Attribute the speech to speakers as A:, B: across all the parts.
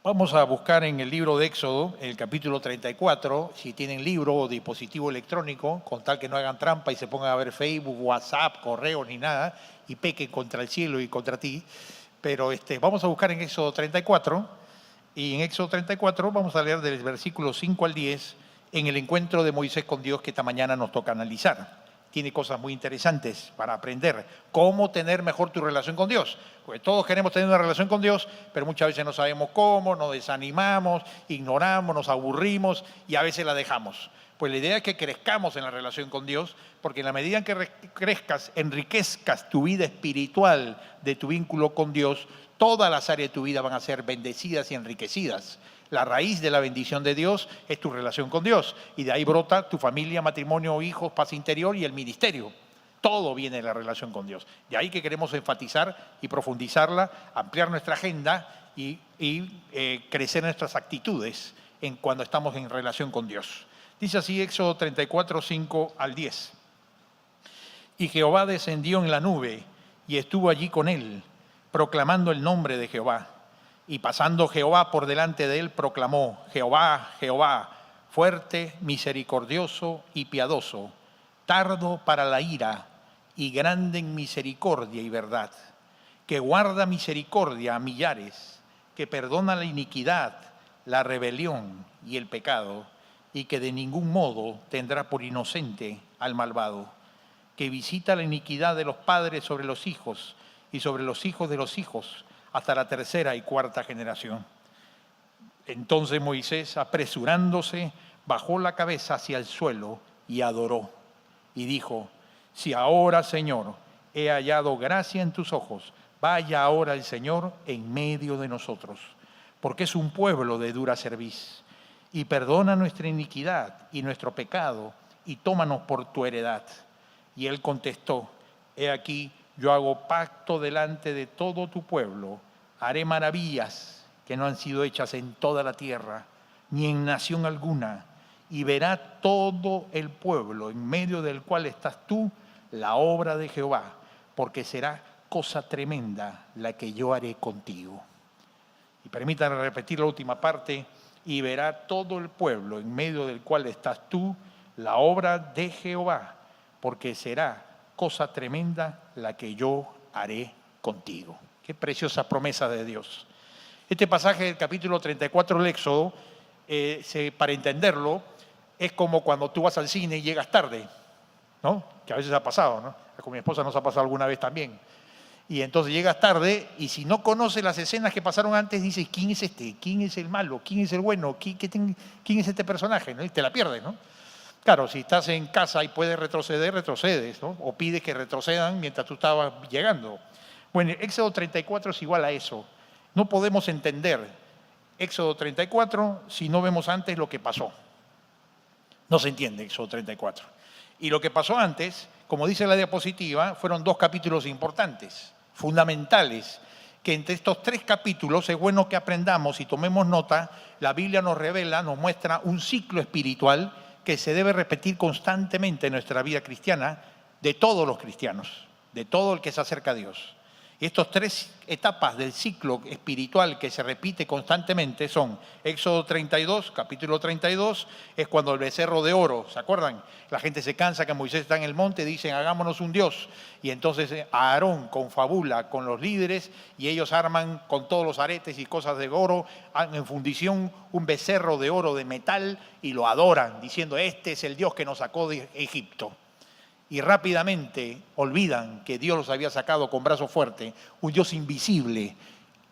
A: Vamos a buscar en el libro de Éxodo, el capítulo 34, si tienen libro o dispositivo electrónico, con tal que no hagan trampa y se pongan a ver Facebook, WhatsApp, correo ni nada, y pequen contra el cielo y contra ti. Pero vamos a buscar en Éxodo 34, y en Éxodo 34 vamos a leer del versículo 5 al 10, en el encuentro de Moisés con Dios que esta mañana nos toca analizar. Tiene cosas muy interesantes para aprender. Cómo tener mejor tu relación con Dios. Porque todos queremos tener una relación con Dios, pero muchas veces no sabemos cómo, nos desanimamos, ignoramos, nos aburrimos y a veces la dejamos. Pues la idea es que crezcamos en la relación con Dios, porque en la medida en que crezcas, enriquezcas tu vida espiritual de tu vínculo con Dios, todas las áreas de tu vida van a ser bendecidas y enriquecidas. La raíz de la bendición de Dios es tu relación con Dios. Y de ahí brota tu familia, matrimonio, hijos, paz interior y el ministerio. Todo viene de la relación con Dios. De ahí que queremos enfatizar y profundizarla, ampliar nuestra agenda y crecer nuestras actitudes cuando estamos en relación con Dios. Dice así Éxodo 34, 5 al 10. Y Jehová descendió en la nube y estuvo allí con él, proclamando el nombre de Jehová. Y pasando Jehová por delante de él, proclamó: Jehová, Jehová, fuerte, misericordioso y piadoso, tardo para la ira y grande en misericordia y verdad, que guarda misericordia a millares, que perdona la iniquidad, la rebelión y el pecado, y que de ningún modo tendrá por inocente al malvado, que visita la iniquidad de los padres sobre los hijos y sobre los hijos de los hijos, hasta la tercera y cuarta generación. Entonces Moisés, apresurándose, bajó la cabeza hacia el suelo y adoró. Y dijo: si ahora, Señor, he hallado gracia en tus ojos, vaya ahora el Señor en medio de nosotros, porque es un pueblo de dura cerviz. Y perdona nuestra iniquidad y nuestro pecado, y tómanos por tu heredad. Y él contestó: he aquí, yo hago pacto delante de todo tu pueblo, haré maravillas que no han sido hechas en toda la tierra, ni en nación alguna, y verá todo el pueblo en medio del cual estás tú la obra de Jehová, porque será cosa tremenda la que yo haré contigo. Y permítanme repetir la última parte: y verá todo el pueblo en medio del cual estás tú la obra de Jehová, porque será cosa tremenda la que yo haré contigo. Qué preciosa promesa de Dios. Este pasaje del capítulo 34 del Éxodo, para entenderlo, es como cuando tú vas al cine y llegas tarde, ¿no? Que a veces ha pasado, ¿no? Con mi esposa nos ha pasado alguna vez también. Y entonces llegas tarde y si no conoces las escenas que pasaron antes, dices: ¿quién es este? ¿Quién es el malo? ¿Quién es el bueno? ¿Quién es este personaje? ¿No? Y te la pierdes, ¿no? Claro, si estás en casa y puedes retroceder, retrocedes, ¿no? O pides que retrocedan mientras tú estabas llegando. Bueno, Éxodo 34 es igual a eso. No podemos entender Éxodo 34 si no vemos antes lo que pasó. No se entiende Éxodo 34. Y lo que pasó antes, como dice la diapositiva, fueron dos capítulos importantes, fundamentales, que entre estos tres capítulos es bueno que aprendamos y tomemos nota. La Biblia nos revela, nos muestra un ciclo espiritual que se debe repetir constantemente en nuestra vida cristiana, de todos los cristianos, de todo el que se acerca a Dios. Y estas tres etapas del ciclo espiritual que se repite constantemente son: Éxodo 32, capítulo 32, es cuando el becerro de oro, ¿se acuerdan? La gente se cansa que Moisés está en el monte, dicen: hagámonos un Dios. Y entonces Aarón confabula con los líderes y ellos arman con todos los aretes y cosas de oro, en fundición, un becerro de oro de metal y lo adoran, diciendo: este es el Dios que nos sacó de Egipto. Y rápidamente olvidan que Dios los había sacado con brazo fuerte, un Dios invisible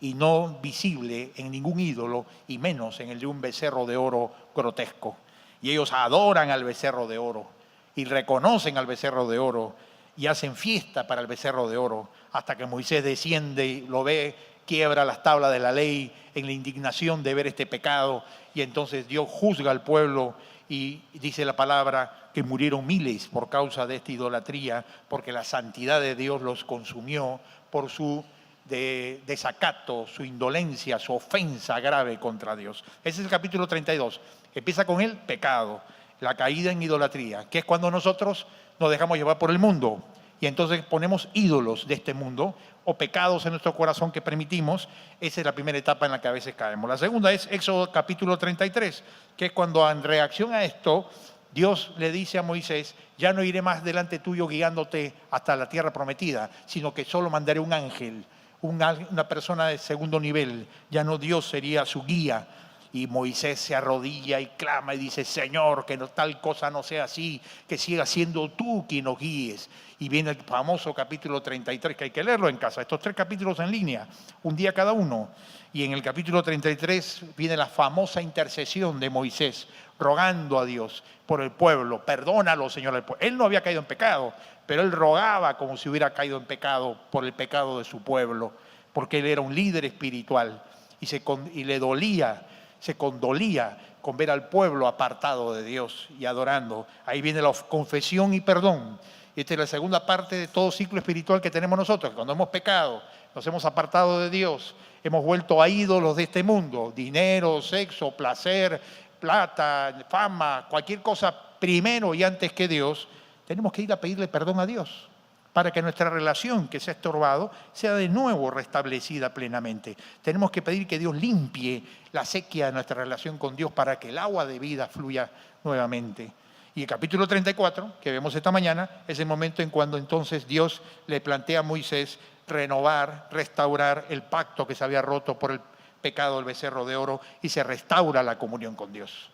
A: y no visible en ningún ídolo, y menos en el de un becerro de oro grotesco. Y ellos adoran al becerro de oro y reconocen al becerro de oro y hacen fiesta para el becerro de oro, hasta que Moisés desciende, lo ve, quiebra las tablas de la ley en la indignación de ver este pecado, y entonces Dios juzga al pueblo. Y dice la palabra que murieron miles por causa de esta idolatría, porque la santidad de Dios los consumió por su desacato, su indolencia, su ofensa grave contra Dios. Ese es el capítulo 32. Empieza con el pecado, la caída en idolatría, que es cuando nosotros nos dejamos llevar por el mundo. y entonces ponemos ídolos de este mundo o pecados en nuestro corazón que permitimos. Esa es la primera etapa en la que a veces caemos. La segunda es Éxodo capítulo 33, que es cuando en reacción a esto Dios le dice a Moisés: ya no iré más delante tuyo guiándote hasta la tierra prometida, sino que solo mandaré un ángel, una persona de segundo nivel. Ya no Dios sería su guía. Y Moisés se arrodilla y clama y dice: Señor, que no, tal cosa no sea así, que siga siendo tú quien nos guíes. Y viene el famoso capítulo 33, que hay que leerlo en casa. Estos 3 capítulos en línea, un día cada uno. Y en el capítulo 33 viene la famosa intercesión de Moisés, rogando a Dios por el pueblo. Perdónalo, Señor. Él no había caído en pecado, pero él rogaba como si hubiera caído en pecado por el pecado de su pueblo, porque él era un líder espiritual y le dolía, se condolía con ver al pueblo apartado de Dios y adorando. Ahí viene la confesión y perdón. Esta es la segunda parte de todo ciclo espiritual que tenemos nosotros. Cuando hemos pecado, nos hemos apartado de Dios, hemos vuelto a ídolos de este mundo: dinero, sexo, placer, plata, fama, cualquier cosa primero y antes que Dios. Tenemos que ir a pedirle perdón a Dios para que nuestra relación que se ha estorbado sea de nuevo restablecida plenamente. Tenemos que pedir que Dios limpie la sequía de nuestra relación con Dios para que el agua de vida fluya nuevamente. Y el capítulo 34, que vemos esta mañana, es el momento en cuando entonces Dios le plantea a Moisés renovar, restaurar el pacto que se había roto por el pecado del becerro de oro, y se restaura la comunión con Dios.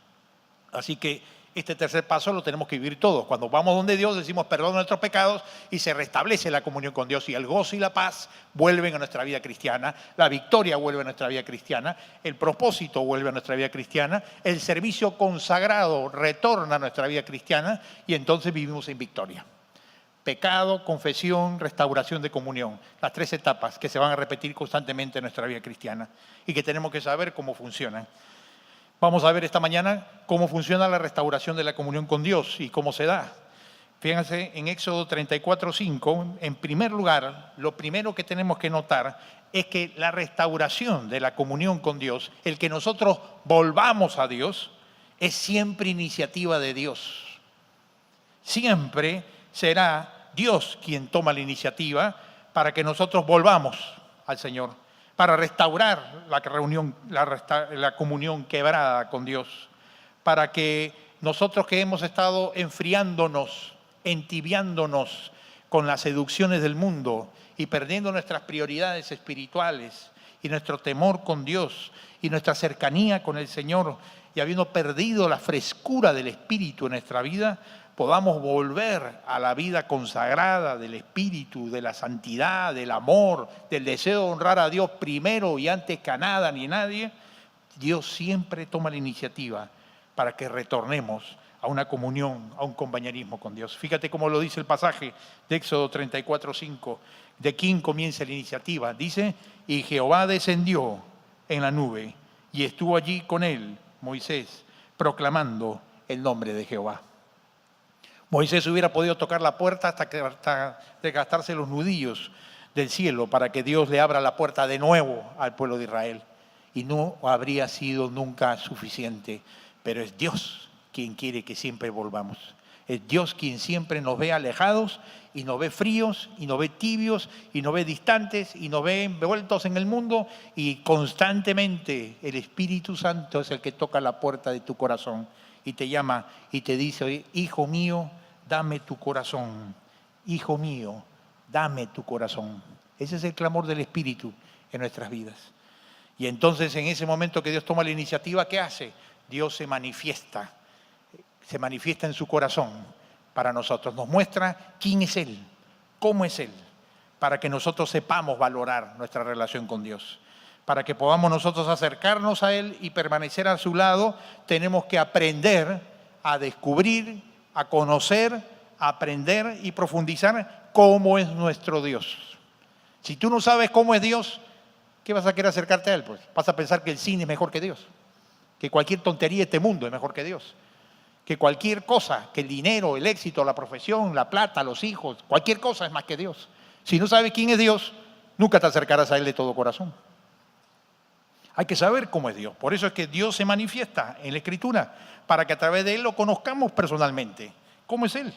A: Así que este tercer paso lo tenemos que vivir todos. Cuando vamos donde Dios, decimos perdón a nuestros pecados y se restablece la comunión con Dios, y el gozo y la paz vuelven a nuestra vida cristiana, la victoria vuelve a nuestra vida cristiana, el propósito vuelve a nuestra vida cristiana, el servicio consagrado retorna a nuestra vida cristiana, y entonces vivimos en victoria. Pecado, confesión, restauración de comunión. Las 3 etapas que se van a repetir constantemente en nuestra vida cristiana y que tenemos que saber cómo funcionan. Vamos a ver esta mañana cómo funciona la restauración de la comunión con Dios y cómo se da. Fíjense en Éxodo 34:5, en primer lugar, lo primero que tenemos que notar es que la restauración de la comunión con Dios, el que nosotros volvamos a Dios, es siempre iniciativa de Dios. Siempre será Dios quien toma la iniciativa para que nosotros volvamos al Señor, para restaurar la comunión quebrada con Dios, para que nosotros que hemos estado enfriándonos, entibiándonos con las seducciones del mundo y perdiendo nuestras prioridades espirituales y nuestro temor con Dios y nuestra cercanía con el Señor, y habiendo perdido la frescura del Espíritu en nuestra vida, podamos volver a la vida consagrada del Espíritu, de la santidad, del amor, del deseo de honrar a Dios primero y antes que a nada ni a nadie. Dios siempre toma la iniciativa para que retornemos a una comunión, a un compañerismo con Dios. Fíjate cómo lo dice el pasaje de Éxodo 34:5. ¿De quién comienza la iniciativa? Dice: y Jehová descendió en la nube y estuvo allí con él, Moisés, proclamando el nombre de Jehová. Moisés hubiera podido tocar la puerta hasta desgastarse los nudillos del cielo para que Dios le abra la puerta de nuevo al pueblo de Israel, y no habría sido nunca suficiente. Pero es Dios quien quiere que siempre volvamos. Es Dios quien siempre nos ve alejados y nos ve fríos y nos ve tibios y nos ve distantes y nos ve envueltos en el mundo, y constantemente el Espíritu Santo es el que toca la puerta de tu corazón y te llama y te dice: hijo mío, dame tu corazón. Hijo mío, dame tu corazón. Ese es el clamor del Espíritu en nuestras vidas. Y entonces, en ese momento que Dios toma la iniciativa, ¿qué hace? Dios se manifiesta en su corazón para nosotros. Nos muestra quién es Él, cómo es Él, para que nosotros sepamos valorar nuestra relación con Dios. Para que podamos nosotros acercarnos a Él y permanecer a su lado, tenemos que aprender a descubrir, a conocer, a aprender y profundizar cómo es nuestro Dios. Si tú no sabes cómo es Dios, ¿qué vas a querer acercarte a Él? Pues vas a pensar que el cine es mejor que Dios, que cualquier tontería de este mundo es mejor que Dios, que cualquier cosa, que el dinero, el éxito, la profesión, la plata, los hijos, cualquier cosa es más que Dios. Si no sabes quién es Dios, nunca te acercarás a Él de todo corazón. Hay que saber cómo es Dios. Por eso es que Dios se manifiesta en la Escritura, para que a través de Él lo conozcamos personalmente. ¿Cómo es Él?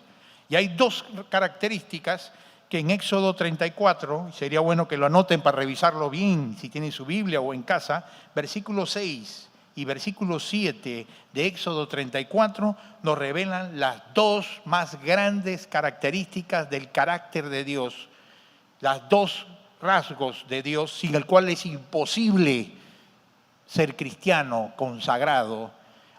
A: Y hay 2 características que en Éxodo 34, sería bueno que lo anoten para revisarlo bien, si tienen su Biblia o en casa, versículo 6 y versículo 7 de Éxodo 34 nos revelan las dos más grandes características del carácter de Dios, las dos rasgos de Dios sin el cual es imposible ser cristiano, consagrado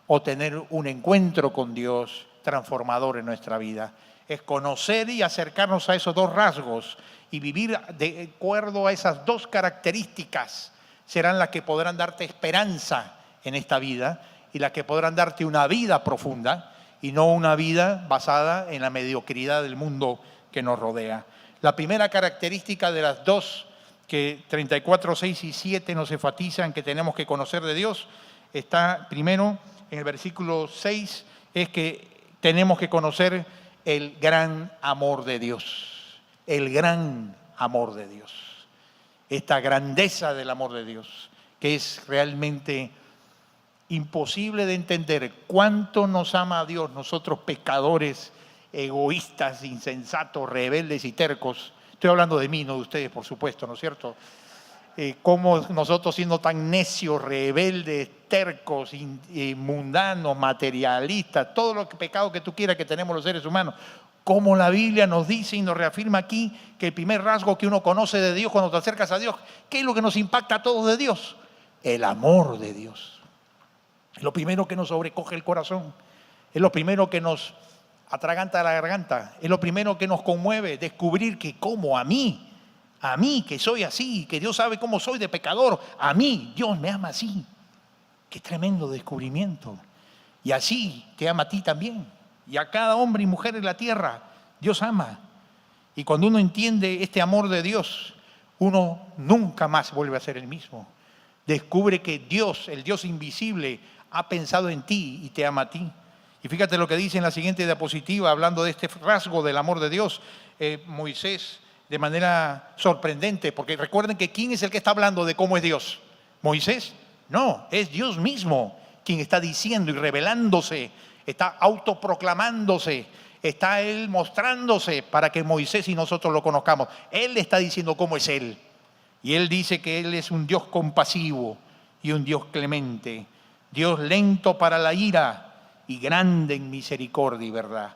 A: o tener un encuentro con Dios transformador en nuestra vida. Es conocer y acercarnos a esos dos rasgos y vivir de acuerdo a esas dos características serán las que podrán darte esperanza en esta vida y las que podrán darte una vida profunda y no una vida basada en la mediocridad del mundo que nos rodea. La primera característica de las dos que 34, 6 y 7 nos enfatizan que tenemos que conocer de Dios está primero en el versículo 6, es que tenemos que conocer el gran amor de Dios, el gran amor de Dios, esta grandeza del amor de Dios, que es realmente imposible de entender cuánto nos ama a Dios, nosotros pecadores, egoístas, insensatos, rebeldes y tercos. Estoy hablando de mí, no de ustedes, por supuesto, ¿no es cierto? Cómo nosotros siendo tan necios, rebeldes, tercos, mundanos, materialistas, todo lo pecado que tú quieras que tenemos los seres humanos, como la Biblia nos dice y nos reafirma aquí que el primer rasgo que uno conoce de Dios cuando te acercas a Dios, ¿qué es lo que nos impacta a todos de Dios? El amor de Dios. Es lo primero que nos sobrecoge el corazón, es lo primero que nos atraganta la garganta, es lo primero que nos conmueve, descubrir que como a mí que soy así, que Dios sabe cómo soy de pecador, a mí Dios me ama así. Qué tremendo descubrimiento. Y así te ama a ti también. Y a cada hombre y mujer en la tierra, Dios ama. Y cuando uno entiende este amor de Dios, uno nunca más vuelve a ser el mismo. Descubre que Dios, el Dios invisible, ha pensado en ti y te ama a ti. Y fíjate lo que dice en la siguiente diapositiva, hablando de este rasgo del amor de Dios, Moisés, de manera sorprendente, porque recuerden que ¿quién es el que está hablando de cómo es Dios? ¿Moisés? No, es Dios mismo quien está diciendo y revelándose, está autoproclamándose, está Él mostrándose para que Moisés y nosotros lo conozcamos. Él está diciendo cómo es Él. Y Él dice que Él es un Dios compasivo y un Dios clemente, Dios lento para la ira y grande en misericordia y verdad.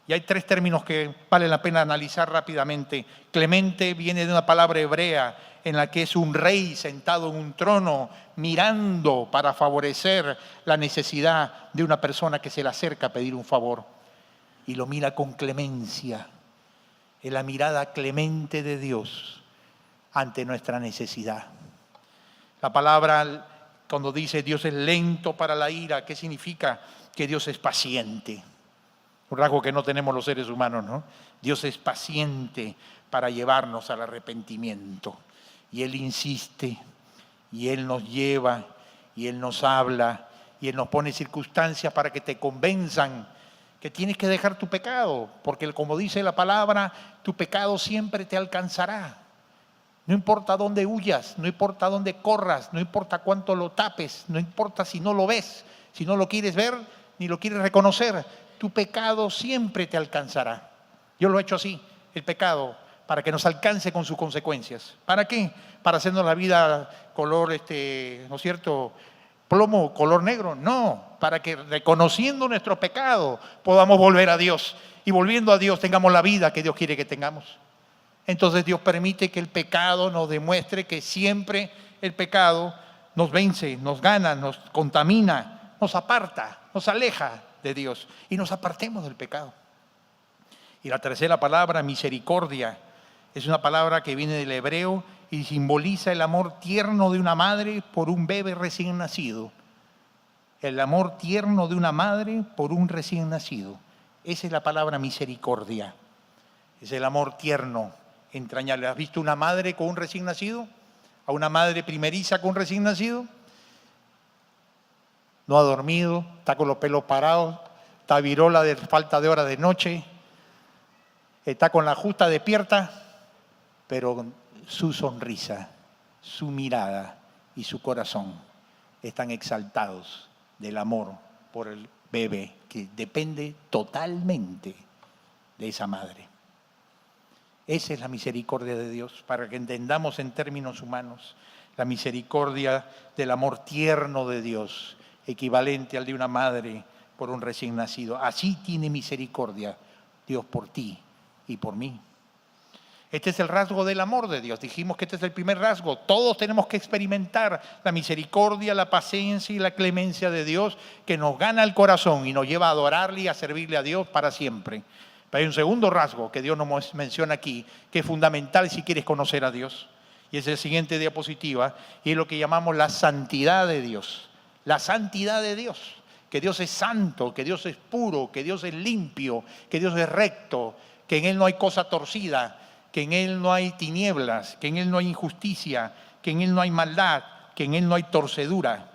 A: Y hay tres términos que vale la pena analizar rápidamente. Clemente viene de una palabra hebrea en la que es un rey sentado en un trono mirando para favorecer la necesidad de una persona que se le acerca a pedir un favor. Y lo mira con clemencia. Es la mirada clemente de Dios ante nuestra necesidad. La palabra, cuando dice Dios es lento para la ira, ¿qué significa? Que Dios es paciente. Un rasgo que no tenemos los seres humanos, ¿no? Dios es paciente para llevarnos al arrepentimiento. Y Él insiste, y Él nos lleva, y Él nos habla, y Él nos pone circunstancias para que te convenzan que tienes que dejar tu pecado, porque como dice la palabra, tu pecado siempre te alcanzará. No importa dónde huyas, no importa dónde corras, no importa cuánto lo tapes, no importa si no lo ves, si no lo quieres ver, ni lo quieres reconocer, tu pecado siempre te alcanzará. Yo lo he hecho así, el pecado, para que nos alcance con sus consecuencias. ¿Para qué? Para hacernos la vida color, ¿no es cierto?, plomo, color negro. No, para que reconociendo nuestro pecado podamos volver a Dios. Y volviendo a Dios tengamos la vida que Dios quiere que tengamos. Entonces Dios permite que el pecado nos demuestre que siempre el pecado nos vence, nos gana, nos contamina, nos aparta, nos aleja de Dios y nos apartemos del pecado. Y la tercera palabra, misericordia, es una palabra que viene del hebreo y simboliza el amor tierno de una madre por un bebé recién nacido. El amor tierno de una madre por un recién nacido. Esa es la palabra misericordia. Es el amor tierno, entrañable. ¿Has visto una madre con un recién nacido? ¿A una madre primeriza con un recién nacido? No ha dormido, está con los pelos parados, está virola de falta de horas de noche, está con la justa despierta, pero su sonrisa, su mirada y su corazón están exaltados del amor por el bebé que depende totalmente de esa madre. Esa es la misericordia de Dios, para que entendamos en términos humanos la misericordia del amor tierno de Dios, equivalente al de una madre por un recién nacido. Así tiene misericordia Dios por ti y por mí. Este es el rasgo del amor de Dios. Dijimos que este es el primer rasgo. Todos tenemos que experimentar la misericordia, la paciencia y la clemencia de Dios, que nos gana el corazón y nos lleva a adorarle y a servirle a Dios para siempre. Pero hay un segundo rasgo que Dios nos menciona aquí, que es fundamental si quieres conocer a Dios. Y es el siguiente diapositiva, y es lo que llamamos la santidad de Dios. La santidad de Dios. Que Dios es santo, que Dios es puro, que Dios es limpio, que Dios es recto, que en Él no hay cosa torcida, que en Él no hay tinieblas, que en Él no hay injusticia, que en Él no hay maldad, que en Él no hay torcedura.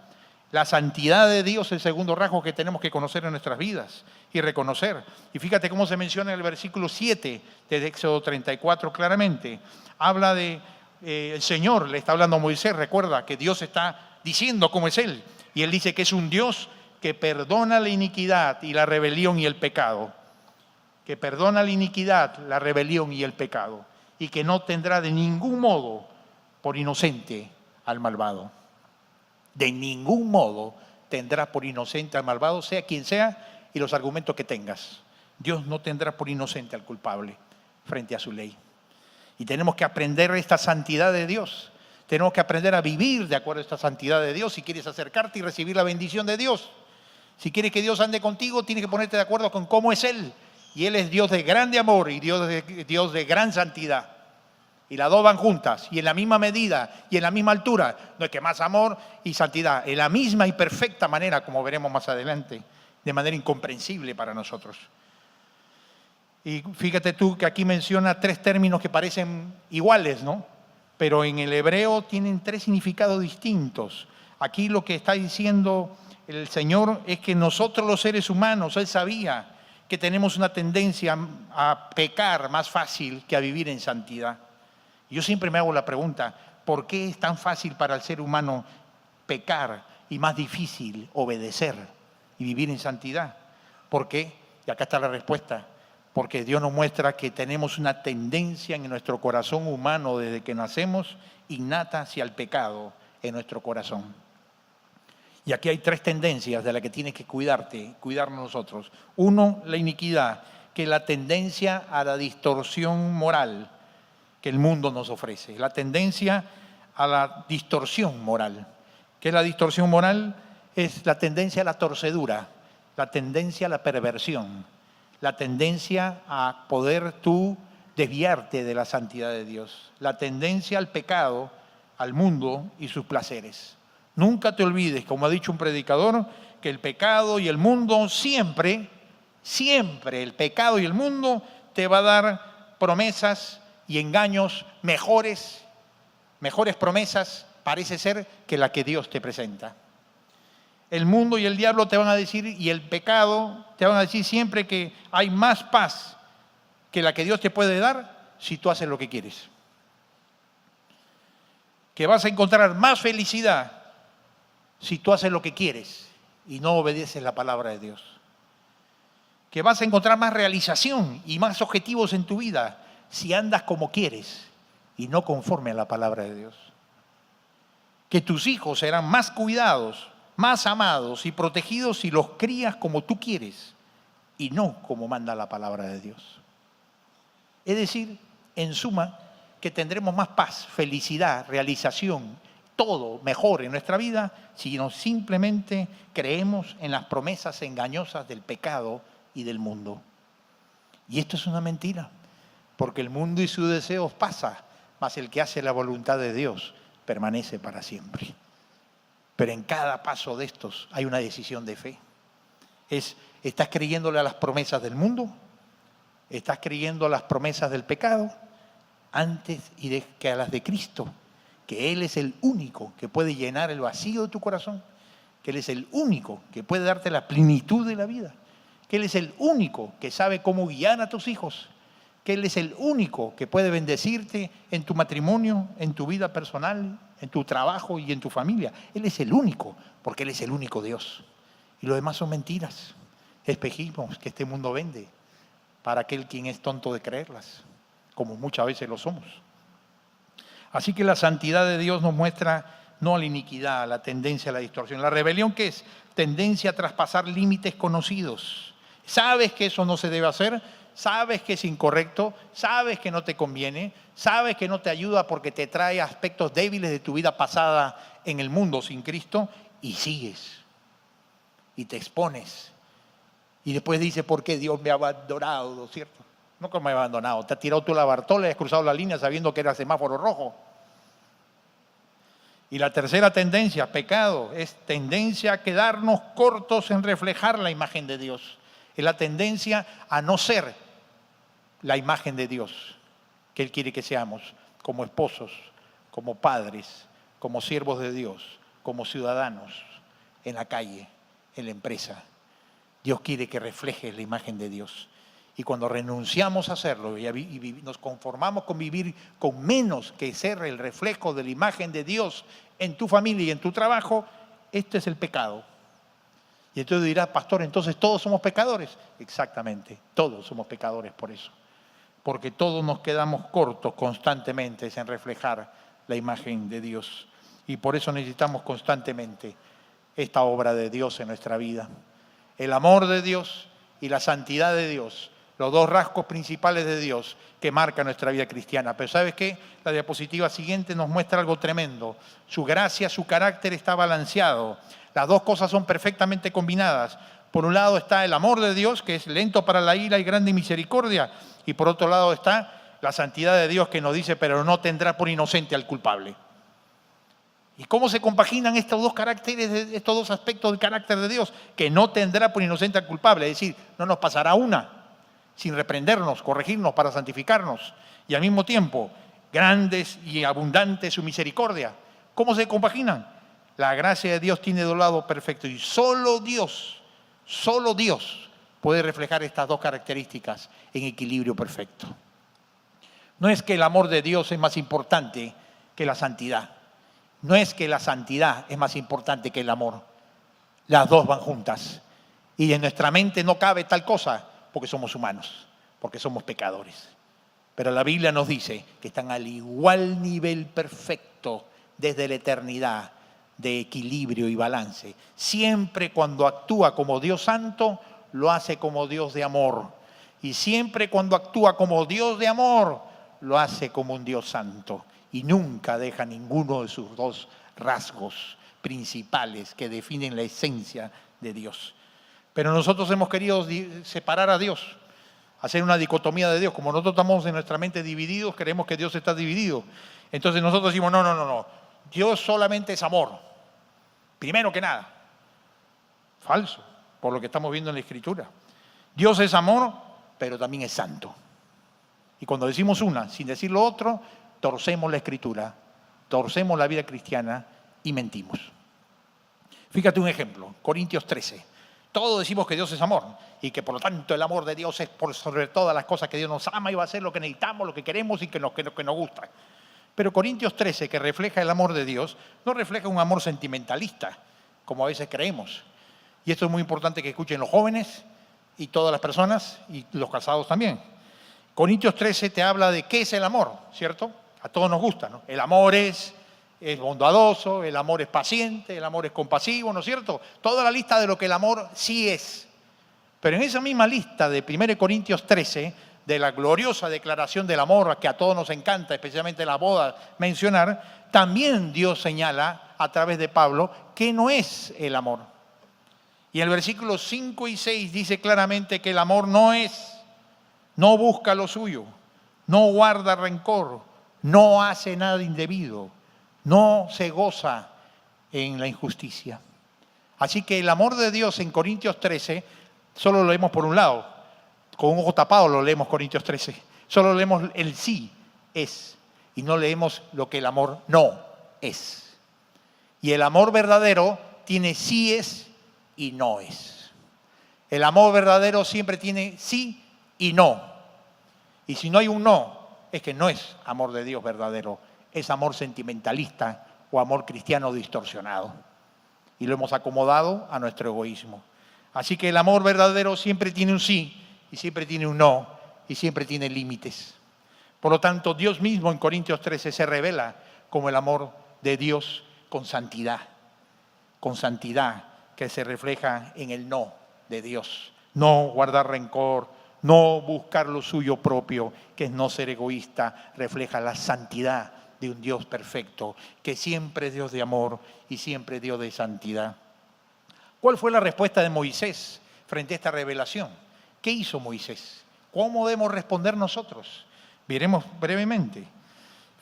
A: La santidad de Dios es el segundo rasgo que tenemos que conocer en nuestras vidas y reconocer. Y fíjate cómo se menciona en el versículo 7 de Éxodo 34 claramente. Habla de, el Señor le está hablando a Moisés, recuerda que Dios está diciendo cómo es Él. Y Él dice que es un Dios que perdona la iniquidad y la rebelión y el pecado. Que perdona la iniquidad, la rebelión y el pecado, y que no tendrá de ningún modo por inocente al malvado. De ningún modo tendrá por inocente al malvado, sea quien sea, y los argumentos que tengas. Dios no tendrá por inocente al culpable frente a su ley. Y tenemos que aprender esta santidad de Dios. Tenemos que aprender a vivir de acuerdo a esta santidad de Dios si quieres acercarte y recibir la bendición de Dios. Si quieres que Dios ande contigo, tienes que ponerte de acuerdo con cómo es Él. Y Él es Dios de grande amor y Dios de gran santidad. Y las dos van juntas, y en la misma medida, y en la misma altura. No es que más amor y santidad, en la misma y perfecta manera, como veremos más adelante, de manera incomprensible para nosotros. Y fíjate tú que aquí menciona tres términos que parecen iguales, ¿no? Pero en el hebreo tienen tres significados distintos. Aquí lo que está diciendo el Señor es que nosotros los seres humanos, Él sabía que tenemos una tendencia a pecar más fácil que a vivir en santidad. Yo siempre me hago la pregunta, ¿por qué es tan fácil para el ser humano pecar y más difícil obedecer y vivir en santidad? ¿Por qué? Y acá está la respuesta. Porque Dios nos muestra que tenemos una tendencia en nuestro corazón humano desde que nacemos innata hacia el pecado en nuestro corazón. Y aquí hay tres tendencias de las que tienes que cuidarnos nosotros. Uno, la iniquidad, que es la tendencia a la distorsión moral que el mundo nos ofrece. La tendencia a la distorsión moral. ¿Qué es la distorsión moral? Es la tendencia a la torcedura, la tendencia a la perversión, la tendencia a poder tú desviarte de la santidad de Dios, la tendencia al pecado, al mundo y sus placeres. Nunca te olvides, como ha dicho un predicador, que el pecado y el mundo siempre el pecado y el mundo te va a dar promesas y engaños mejores promesas, parece ser, que la que Dios te presenta. El mundo y el diablo te van a decir, y el pecado te van a decir siempre que hay más paz que la que Dios te puede dar si tú haces lo que quieres. Que vas a encontrar más felicidad si tú haces lo que quieres y no obedeces la palabra de Dios. Que vas a encontrar más realización y más objetivos en tu vida si andas como quieres y no conforme a la palabra de Dios. Que tus hijos serán más cuidados, más amados y protegidos si los crías como tú quieres y no como manda la palabra de Dios. Es decir, en suma, que tendremos más paz, felicidad, realización, todo mejor en nuestra vida si no simplemente creemos en las promesas engañosas del pecado y del mundo. Y esto es una mentira, porque el mundo y sus deseos pasan, mas el que hace la voluntad de Dios permanece para siempre. Pero en cada paso de estos hay una decisión de fe. ¿Estás creyéndole a las promesas del mundo? ¿Estás creyendo a las promesas del pecado? Antes que a las de Cristo, que Él es el único que puede llenar el vacío de tu corazón, que Él es el único que puede darte la plenitud de la vida, que Él es el único que sabe cómo guiar a tus hijos, que Él es el único que puede bendecirte en tu matrimonio, en tu vida personal, en tu trabajo y en tu familia. Él es el único, porque Él es el único Dios. Y lo demás son mentiras, espejismos que este mundo vende para aquel quien es tonto de creerlas. como muchas veces lo somos. Así que la santidad de Dios nos muestra no a la iniquidad, a la tendencia a la distorsión. La rebelión, ¿qué es? Tendencia a traspasar límites conocidos. Sabes que eso no se debe hacer, sabes que es incorrecto, sabes que no te conviene, sabes que no te ayuda porque te trae aspectos débiles de tu vida pasada en el mundo sin Cristo, y sigues y te expones. Y después dices, ¿por qué Dios me ha abandonado? ¿No es cierto? No que me ha abandonado, te has tirado tú la Bartola y has cruzado la línea sabiendo que era semáforo rojo. Y la tercera tendencia, pecado, es tendencia a quedarnos cortos en reflejar la imagen de Dios. Es la tendencia a no ser la imagen de Dios que Él quiere que seamos, como esposos, como padres, como siervos de Dios, como ciudadanos, en la calle, en la empresa. Dios quiere que reflejes la imagen de Dios. Y cuando renunciamos a hacerlo y nos conformamos con vivir con menos que ser el reflejo de la imagen de Dios en tu familia y en tu trabajo, este es el pecado. Y entonces dirás, pastor, entonces todos somos pecadores. Exactamente, todos somos pecadores por eso. Porque todos nos quedamos cortos constantemente en reflejar la imagen de Dios. Y por eso necesitamos constantemente esta obra de Dios en nuestra vida. El amor de Dios y la santidad de Dios, los dos rasgos principales de Dios que marcan nuestra vida cristiana. Pero ¿sabes qué? La diapositiva siguiente nos muestra algo tremendo. Su gracia, su carácter está balanceado. Las dos cosas son perfectamente combinadas. Por un lado está el amor de Dios, que es lento para la ira y grande en misericordia. Y por otro lado está la santidad de Dios, que nos dice, pero no tendrá por inocente al culpable. ¿Y cómo se compaginan estos dos caracteres, estos dos aspectos del carácter de Dios? Que no tendrá por inocente al culpable, es decir, no nos pasará una sin reprendernos, corregirnos para santificarnos. Y al mismo tiempo, grandes y abundantes su misericordia. ¿Cómo se compaginan? La gracia de Dios tiene dos lados perfectos y solo Dios puede reflejar estas dos características en equilibrio perfecto. No es que el amor de Dios es más importante que la santidad. No es que la santidad es más importante que el amor. Las dos van juntas. Y en nuestra mente no cabe tal cosa porque somos humanos, porque somos pecadores. Pero la Biblia nos dice que están al igual nivel perfecto desde la eternidad de equilibrio y balance. Siempre cuando actúa como Dios santo, lo hace como Dios de amor. Y siempre cuando actúa como Dios de amor, lo hace como un Dios santo. Y nunca deja ninguno de sus dos rasgos principales que definen la esencia de Dios. Pero nosotros hemos querido separar a Dios, hacer una dicotomía de Dios. Como nosotros estamos en nuestra mente divididos, creemos que Dios está dividido. Entonces nosotros decimos, no. Dios solamente es amor. Primero que nada. Falso, por lo que estamos viendo en la Escritura. Dios es amor, pero también es santo. Y cuando decimos una, sin decir lo otro, torcemos la Escritura, torcemos la vida cristiana y mentimos. Fíjate un ejemplo, Corintios 13. Todos decimos que Dios es amor y que por lo tanto el amor de Dios es por sobre todas las cosas que Dios nos ama y va a hacer lo que necesitamos, lo que queremos y que nos gusta. Pero Corintios 13, que refleja el amor de Dios, no refleja un amor sentimentalista, como a veces creemos. Y esto es muy importante que escuchen los jóvenes y todas las personas y los casados también. Corintios 13 te habla de qué es el amor, ¿cierto? A todos nos gusta, ¿no? El amor es bondadoso, el amor es paciente, el amor es compasivo, ¿no es cierto? Toda la lista de lo que el amor sí es. Pero en esa misma lista de 1 Corintios 13, de la gloriosa declaración del amor que a todos nos encanta, especialmente en la boda, mencionar, también Dios señala a través de Pablo que no es el amor. Y el versículo 5 y 6 dice claramente que el amor no busca lo suyo, no guarda rencor, no hace nada indebido, no se goza en la injusticia. Así que el amor de Dios en Corintios 13 solo lo leemos por un lado. Con un ojo tapado lo leemos Corintios 13. Solo leemos el sí es y no leemos lo que el amor no es. Y el amor verdadero tiene sí es y no es. El amor verdadero siempre tiene sí y no. Y si no hay un no, es que no es amor de Dios verdadero. Es amor sentimentalista o amor cristiano distorsionado. Y lo hemos acomodado a nuestro egoísmo. Así que el amor verdadero siempre tiene un sí y siempre tiene un no y siempre tiene límites. Por lo tanto, Dios mismo en Corintios 13 se revela como el amor de Dios con santidad que se refleja en el no de Dios. No guardar rencor, no buscar lo suyo propio, que es no ser egoísta, refleja la santidad de un Dios perfecto, que siempre es Dios de amor y siempre es Dios de santidad. ¿Cuál fue la respuesta de Moisés frente a esta revelación? ¿Qué hizo Moisés? ¿Cómo debemos responder nosotros? Veremos brevemente.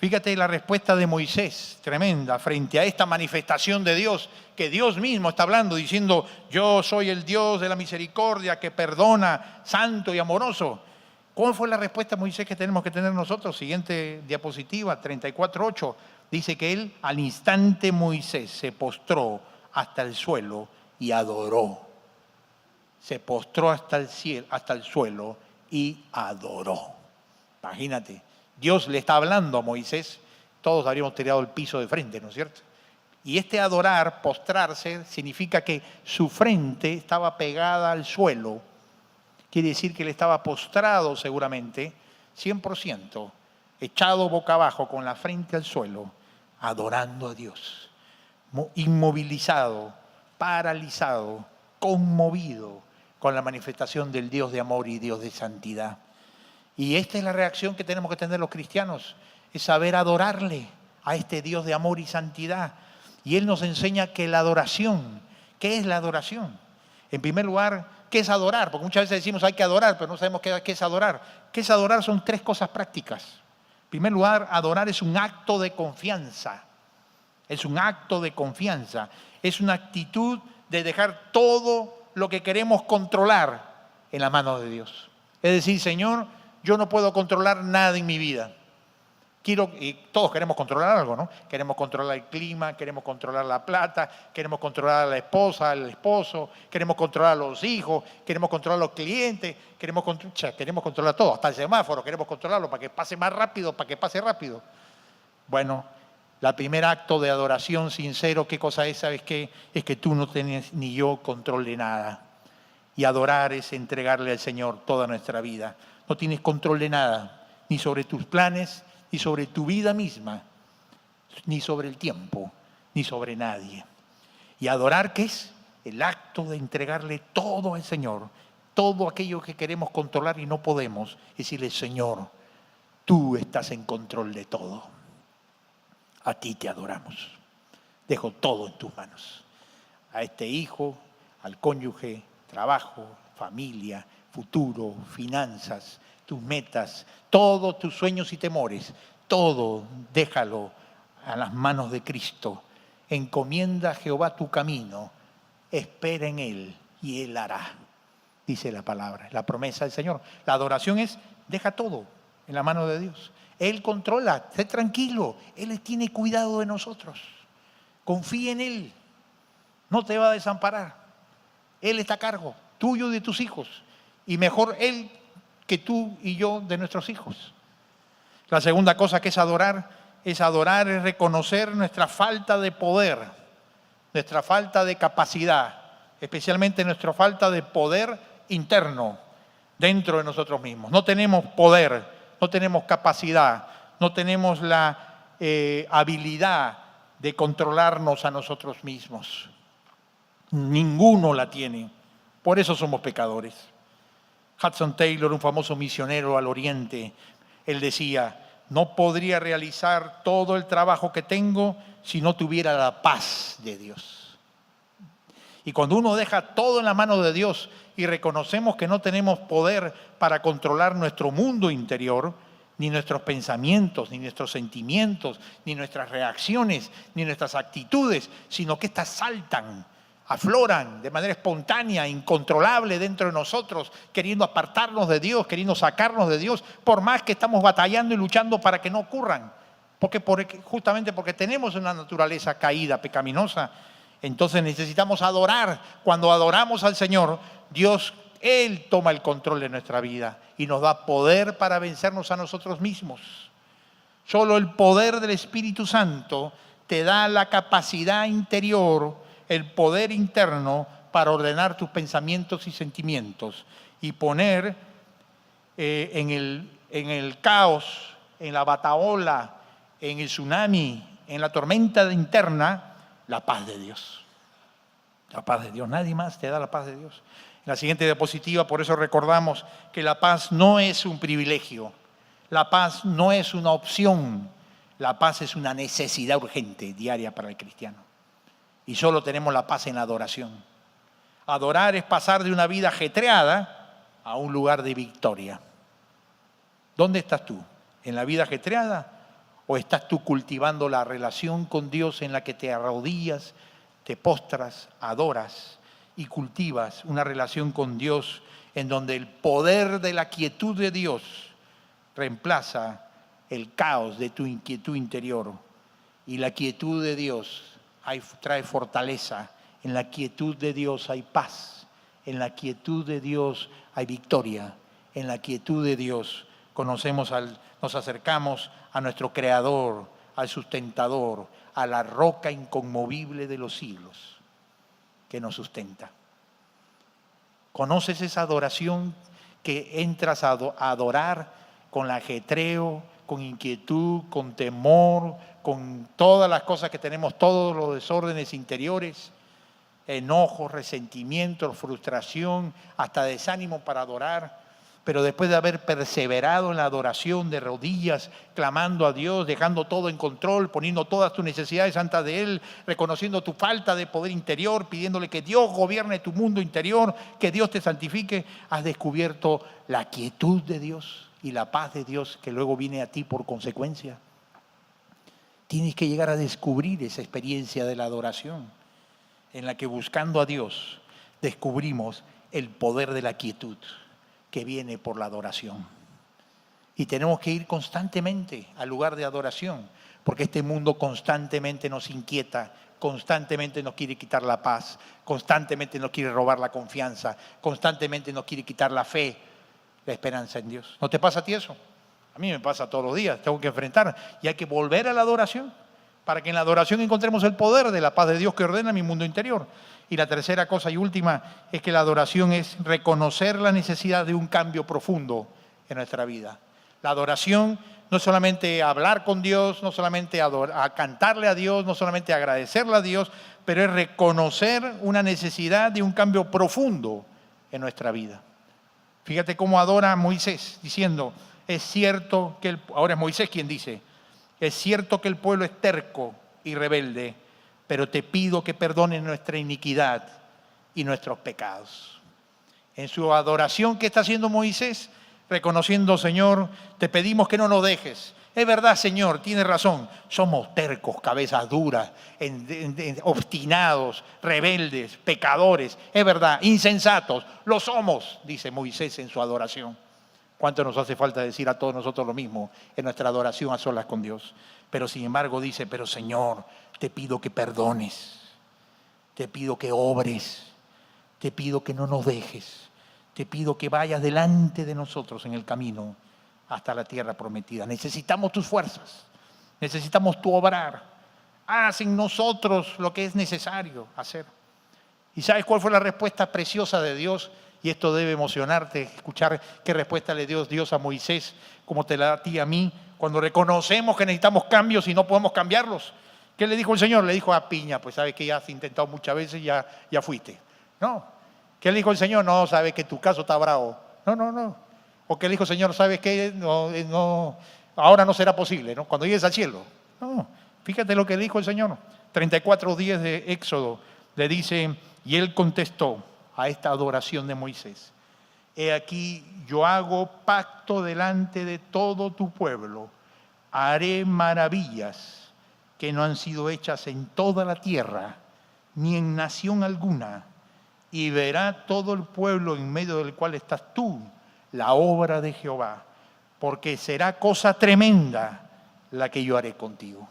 A: Fíjate la respuesta de Moisés, tremenda, frente a esta manifestación de Dios, que Dios mismo está hablando, diciendo, yo soy el Dios de la misericordia, que perdona, santo y amoroso. ¿Cuál fue la respuesta de Moisés que tenemos que tener nosotros? Siguiente diapositiva, 34:8. Dice que él, al instante Moisés, se postró hasta el suelo y adoró. Se postró hasta el suelo y adoró. Imagínate. Dios le está hablando a Moisés, todos habríamos tirado el piso de frente, ¿no es cierto? Y este adorar, postrarse, significa que su frente estaba pegada al suelo. Quiere decir que él estaba postrado seguramente, 100%, echado boca abajo con la frente al suelo, adorando a Dios. Inmovilizado, paralizado, conmovido con la manifestación del Dios de amor y Dios de santidad. Y esta es la reacción que tenemos que tener los cristianos, es saber adorarle a este Dios de amor y santidad. Y Él nos enseña que la adoración, ¿qué es la adoración? En primer lugar, ¿qué es adorar? Porque muchas veces decimos hay que adorar, pero no sabemos qué es adorar. ¿Qué es adorar? Son tres cosas prácticas. En primer lugar, adorar es un acto de confianza. Es un acto de confianza. Es una actitud de dejar todo lo que queremos controlar en las manos de Dios. Es decir, Señor, yo no puedo controlar nada en mi vida. Y todos queremos controlar algo, ¿no? Queremos controlar el clima, queremos controlar la plata, queremos controlar a la esposa, al esposo, queremos controlar a los hijos, queremos controlar a los clientes, queremos controlar todo, hasta el semáforo, queremos controlarlo para que pase más rápido, para que pase rápido. Bueno, el primer acto de adoración sincero, ¿qué cosa es? ¿Sabes qué? Es que tú no tienes ni yo control de nada. Y adorar es entregarle al Señor toda nuestra vida. No tienes control de nada, ni sobre tus planes, ni sobre tu vida misma, ni sobre el tiempo, ni sobre nadie. Y adorar, ¿qué es? El acto de entregarle todo al Señor, todo aquello que queremos controlar y no podemos. Decirle, Señor, tú estás en control de todo. A ti te adoramos. Dejo todo en tus manos. A este hijo, al cónyuge, trabajo, familia, futuro, finanzas, tus metas, todos tus sueños y temores, todo déjalo a las manos de Cristo. Encomienda a Jehová tu camino, espera en Él y Él hará, dice la palabra, la promesa del Señor. La adoración es, deja todo en la mano de Dios. Él controla, sé tranquilo, Él tiene cuidado de nosotros. Confía en Él, no te va a desamparar. Él está a cargo, tuyo y de tus hijos. Y mejor Él que tú y yo de nuestros hijos. La segunda cosa que es adorar, es reconocer nuestra falta de poder, nuestra falta de capacidad, especialmente nuestra falta de poder interno dentro de nosotros mismos. No tenemos poder, no tenemos capacidad, no tenemos la habilidad de controlarnos a nosotros mismos. Ninguno la tiene. Por eso somos pecadores. Hudson Taylor, un famoso misionero al Oriente, él decía, no podría realizar todo el trabajo que tengo si no tuviera la paz de Dios. Y cuando uno deja todo en la mano de Dios y reconocemos que no tenemos poder para controlar nuestro mundo interior, ni nuestros pensamientos, ni nuestros sentimientos, ni nuestras reacciones, ni nuestras actitudes, sino que estas saltan, afloran de manera espontánea, incontrolable dentro de nosotros, queriendo apartarnos de Dios, queriendo sacarnos de Dios, por más que estamos batallando y luchando para que no ocurran. Justamente porque tenemos una naturaleza caída, pecaminosa, entonces necesitamos adorar. Cuando adoramos al Señor, Dios, Él toma el control de nuestra vida y nos da poder para vencernos a nosotros mismos. Solo el poder del Espíritu Santo te da la capacidad interior, el poder interno para ordenar tus pensamientos y sentimientos y poner en el caos, en la bataola, en el tsunami, en la tormenta interna, la paz de Dios. La paz de Dios. Nadie más te da la paz de Dios. En la siguiente diapositiva, por eso recordamos que la paz no es un privilegio. La paz no es una opción. La paz es una necesidad urgente, diaria para el cristiano. Y solo tenemos la paz en la adoración. Adorar es pasar de una vida ajetreada a un lugar de victoria. ¿Dónde estás tú? ¿En la vida ajetreada? ¿O estás tú cultivando la relación con Dios en la que te arrodillas, te postras, adoras y cultivas una relación con Dios en donde el poder de la quietud de Dios reemplaza el caos de tu inquietud interior? Y la quietud de Dios trae fortaleza. En la quietud de Dios hay paz. En la quietud de Dios hay victoria. En la quietud de Dios nos acercamos a nuestro Creador, al sustentador, a la roca inconmovible de los siglos que nos sustenta. ¿Conoces esa adoración que entras a adorar con el ajetreo, con inquietud, con temor, con todas las cosas que tenemos, todos los desórdenes interiores? Enojos, resentimientos, frustración, hasta desánimo para adorar. Pero después de haber perseverado en la adoración de rodillas, clamando a Dios, dejando todo en control, poniendo todas tus necesidades ante de Él, reconociendo tu falta de poder interior, pidiéndole que Dios gobierne tu mundo interior, que Dios te santifique, has descubierto la quietud de Dios y la paz de Dios que luego viene a ti por consecuencia. Tienes que llegar a descubrir esa experiencia de la adoración, en la que buscando a Dios descubrimos el poder de la quietud que viene por la adoración. Y tenemos que ir constantemente al lugar de adoración, porque este mundo constantemente nos inquieta, constantemente nos quiere quitar la paz, constantemente nos quiere robar la confianza, constantemente nos quiere quitar la fe, la esperanza en Dios. ¿No te pasa a ti eso? A mí me pasa todos los días, tengo que enfrentar y hay que volver a la adoración, para que en la adoración encontremos el poder de la paz de Dios que ordena mi mundo interior. Y la tercera cosa y última es que la adoración es reconocer la necesidad de un cambio profundo en nuestra vida. La adoración no es solamente hablar con Dios, no solamente a cantarle a Dios, no solamente agradecerle a Dios, pero es reconocer una necesidad de un cambio profundo en nuestra vida. Fíjate cómo adora a Moisés, diciendo, es cierto que ahora es Moisés quien dice, es cierto que el pueblo es terco y rebelde, pero te pido que perdones nuestra iniquidad y nuestros pecados. En su adoración, ¿qué está haciendo Moisés? Reconociendo, Señor, te pedimos que no nos dejes. Es verdad, Señor, tienes razón. Somos tercos, cabezas duras, obstinados, rebeldes, pecadores. Es verdad, insensatos. Lo somos, dice Moisés en su adoración. ¿Cuánto nos hace falta decir a todos nosotros lo mismo en nuestra adoración a solas con Dios? Pero sin embargo dice, pero Señor, te pido que perdones, te pido que obres, te pido que no nos dejes, te pido que vayas delante de nosotros en el camino hasta la tierra prometida. Necesitamos tus fuerzas, necesitamos tu obrar. Haz en nosotros lo que es necesario hacer. ¿Y sabes cuál fue la respuesta preciosa de Dios? Y esto debe emocionarte, escuchar qué respuesta le dio Dios a Moisés, como te la da a ti y a mí, cuando reconocemos que necesitamos cambios y no podemos cambiarlos. ¿Qué le dijo el Señor? Le dijo a piña, pues sabes que ya has intentado muchas veces y ya fuiste. No. ¿Qué le dijo el Señor? No, sabes que tu caso está bravo. No. ¿O qué le dijo el Señor? ¿Sabes qué? No, ahora no será posible, ¿no? Cuando llegues al cielo. No. Fíjate lo que dijo el Señor. 34 días de Éxodo le dice, y él contestó a esta adoración de Moisés. He aquí, yo hago pacto delante de todo tu pueblo. Haré maravillas que no han sido hechas en toda la tierra, ni en nación alguna. Y verá todo el pueblo en medio del cual estás tú, la obra de Jehová. Porque será cosa tremenda la que yo haré contigo.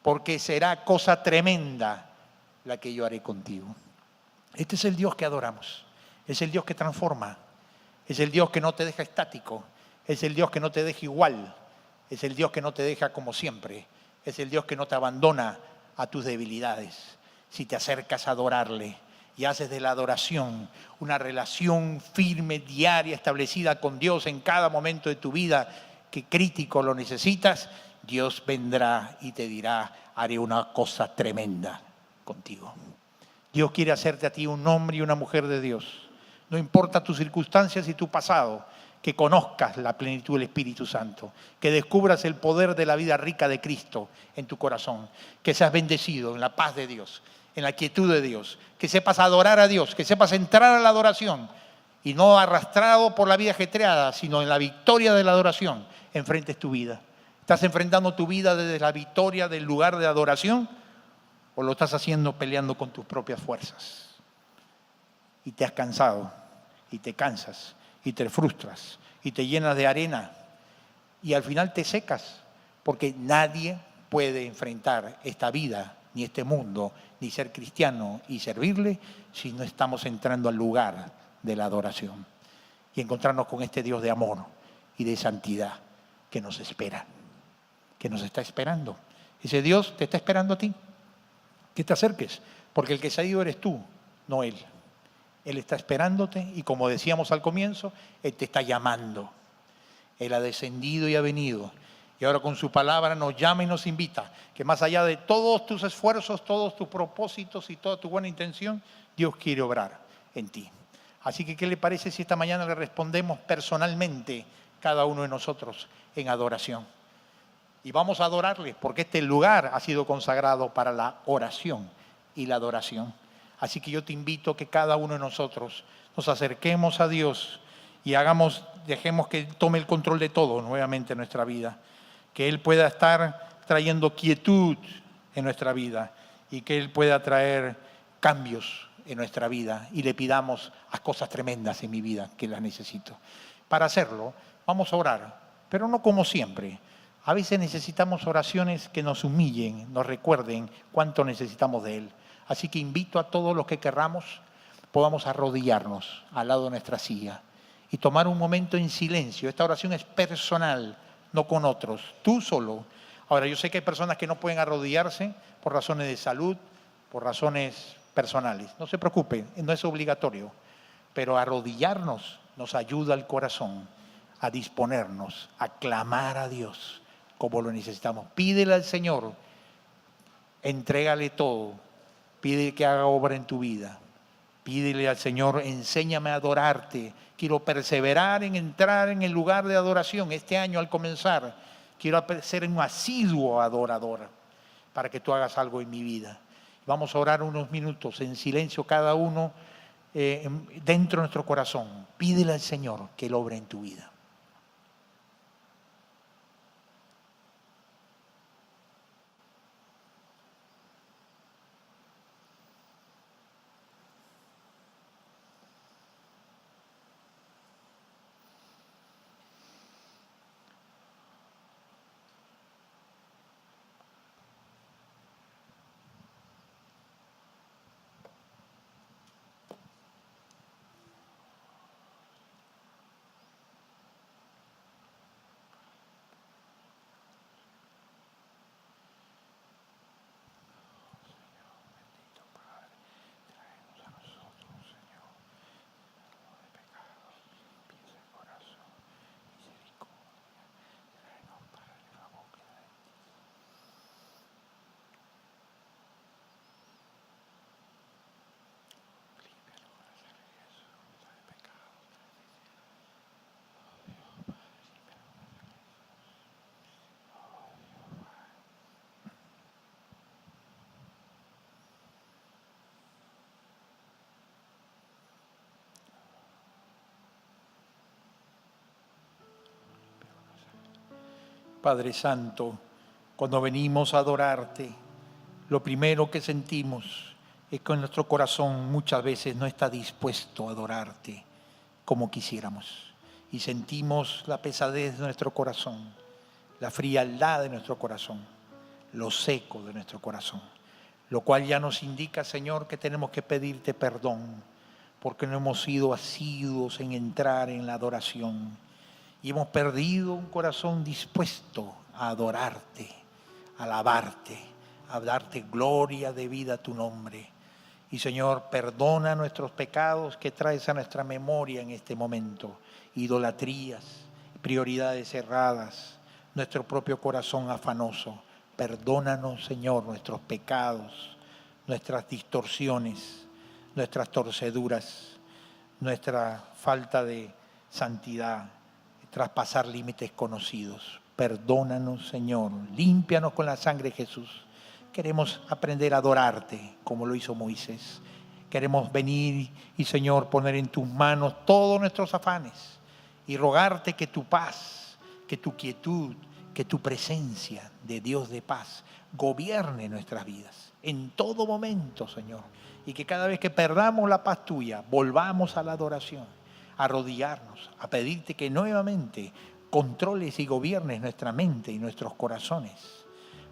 A: Porque será cosa tremenda la que yo haré contigo. Este es el Dios que adoramos, es el Dios que transforma, es el Dios que no te deja estático, es el Dios que no te deja igual, es el Dios que no te deja como siempre, es el Dios que no te abandona a tus debilidades. Si te acercas a adorarle y haces de la adoración una relación firme, diaria, establecida con Dios en cada momento de tu vida, que crítico lo necesitas, Dios vendrá y te dirá, haré una cosa tremenda contigo. Dios quiere hacerte a ti un hombre y una mujer de Dios. No importa tus circunstancias y tu pasado, que conozcas la plenitud del Espíritu Santo, que descubras el poder de la vida rica de Cristo en tu corazón, que seas bendecido en la paz de Dios, en la quietud de Dios, que sepas adorar a Dios, que sepas entrar a la adoración y no arrastrado por la vida ajetreada, sino en la victoria de la adoración, enfrentes tu vida. ¿Estás enfrentando tu vida desde la victoria del lugar de adoración o lo estás haciendo peleando con tus propias fuerzas? Y te has cansado, y te cansas, y te frustras, y te llenas de arena, y al final te secas, porque nadie puede enfrentar esta vida, ni este mundo, ni ser cristiano y servirle, si no estamos entrando al lugar de la adoración y encontrarnos con este Dios de amor y de santidad que nos espera, que nos está esperando. Ese Dios te está esperando a ti, que te acerques, porque el que se ha ido eres tú, no Él. Él está esperándote y, como decíamos al comienzo, Él te está llamando. Él ha descendido y ha venido. Y ahora con su palabra nos llama y nos invita, que más allá de todos tus esfuerzos, todos tus propósitos y toda tu buena intención, Dios quiere obrar en ti. Así que, ¿qué le parece si esta mañana le respondemos personalmente cada uno de nosotros en adoración? Y vamos a adorarle, porque este lugar ha sido consagrado para la oración y la adoración. Así que yo te invito a que cada uno de nosotros nos acerquemos a Dios y dejemos que tome el control de todo nuevamente en nuestra vida. Que Él pueda estar trayendo quietud en nuestra vida y que Él pueda traer cambios en nuestra vida y le pidamos a cosas tremendas en mi vida que las necesito. Para hacerlo, vamos a orar, pero no como siempre. A veces necesitamos oraciones que nos humillen, nos recuerden cuánto necesitamos de Él. Así que invito a todos los que querramos, podamos arrodillarnos al lado de nuestra silla y tomar un momento en silencio. Esta oración es personal, no con otros, tú solo. Ahora, yo sé que hay personas que no pueden arrodillarse por razones de salud, por razones personales. No se preocupen, no es obligatorio, pero arrodillarnos nos ayuda al corazón a disponernos, a clamar a Dios como lo necesitamos. Pídele al Señor, entrégale todo. Pide que haga obra en tu vida. Pídele al Señor, enséñame a adorarte. Quiero perseverar en entrar en el lugar de adoración. Este año al comenzar, quiero ser un asiduo adorador para que tú hagas algo en mi vida. Vamos a orar unos minutos en silencio cada uno dentro de nuestro corazón. Pídele al Señor que Él obre en tu vida. Padre Santo, cuando venimos a adorarte, lo primero que sentimos es que nuestro corazón muchas veces no está dispuesto a adorarte como quisiéramos. Y sentimos la pesadez de nuestro corazón, la frialdad de nuestro corazón, lo seco de nuestro corazón. Lo cual ya nos indica, Señor, que tenemos que pedirte perdón porque no hemos sido asiduos en entrar en la adoración. Y hemos perdido un corazón dispuesto a adorarte, a alabarte, a darte gloria debida a tu nombre. Y Señor, perdona nuestros pecados que traes a nuestra memoria en este momento, idolatrías, prioridades erradas, nuestro propio corazón afanoso. Perdónanos, Señor, nuestros pecados, nuestras distorsiones, nuestras torceduras, nuestra falta de santidad, traspasar límites conocidos. Perdónanos, Señor, límpianos con la sangre de Jesús. Queremos aprender a adorarte como lo hizo Moisés. Queremos venir y, Señor, poner en tus manos todos nuestros afanes y rogarte que tu paz, que tu quietud, que tu presencia de Dios de paz gobierne nuestras vidas en todo momento, Señor. Y que cada vez que perdamos la paz tuya, volvamos a la adoración, a arrodillarnos, a pedirte que nuevamente controles y gobiernes nuestra mente y nuestros corazones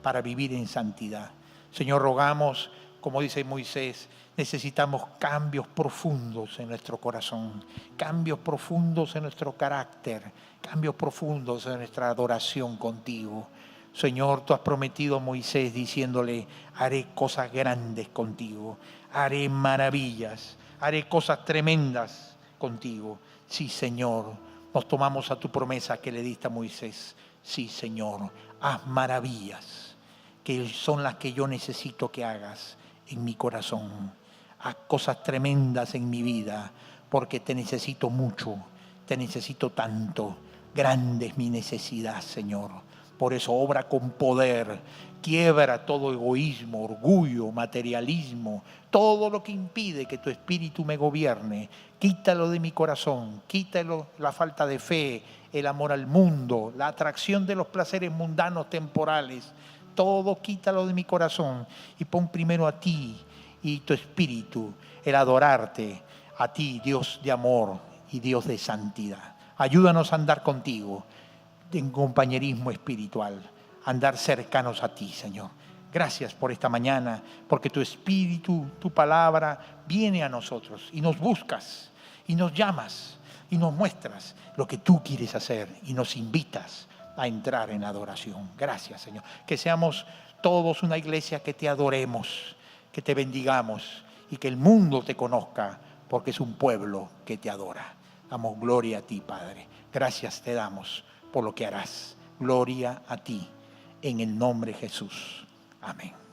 A: para vivir en santidad. Señor, rogamos, como dice Moisés, necesitamos cambios profundos en nuestro corazón, cambios profundos en nuestro carácter, cambios profundos en nuestra adoración contigo. Señor, tú has prometido a Moisés diciéndole, haré cosas grandes contigo, haré maravillas, haré cosas tremendas contigo. Sí, Señor, nos tomamos a tu promesa que le diste a Moisés. Sí, Señor, haz maravillas, que son las que yo necesito que hagas en mi corazón. Haz cosas tremendas en mi vida, porque te necesito mucho, te necesito tanto. Grande es mi necesidad, Señor. Por eso obra con poder, quiebra todo egoísmo, orgullo, materialismo, todo lo que impide que tu espíritu me gobierne. Quítalo de mi corazón, quítalo la falta de fe, el amor al mundo, la atracción de los placeres mundanos temporales. Todo quítalo de mi corazón y pon primero a ti y tu espíritu, el adorarte, a ti, Dios de amor y Dios de santidad. Ayúdanos a andar contigo en compañerismo espiritual, andar cercanos a ti, Señor. Gracias por esta mañana, porque tu espíritu, tu palabra viene a nosotros y nos buscas y nos llamas y nos muestras lo que tú quieres hacer y nos invitas a entrar en adoración. Gracias, Señor. Que seamos todos una iglesia que te adoremos, que te bendigamos y que el mundo te conozca, porque es un pueblo que te adora. Damos gloria a ti, Padre. Gracias te damos por lo que harás. Gloria a ti, en el nombre de Jesús. Amén.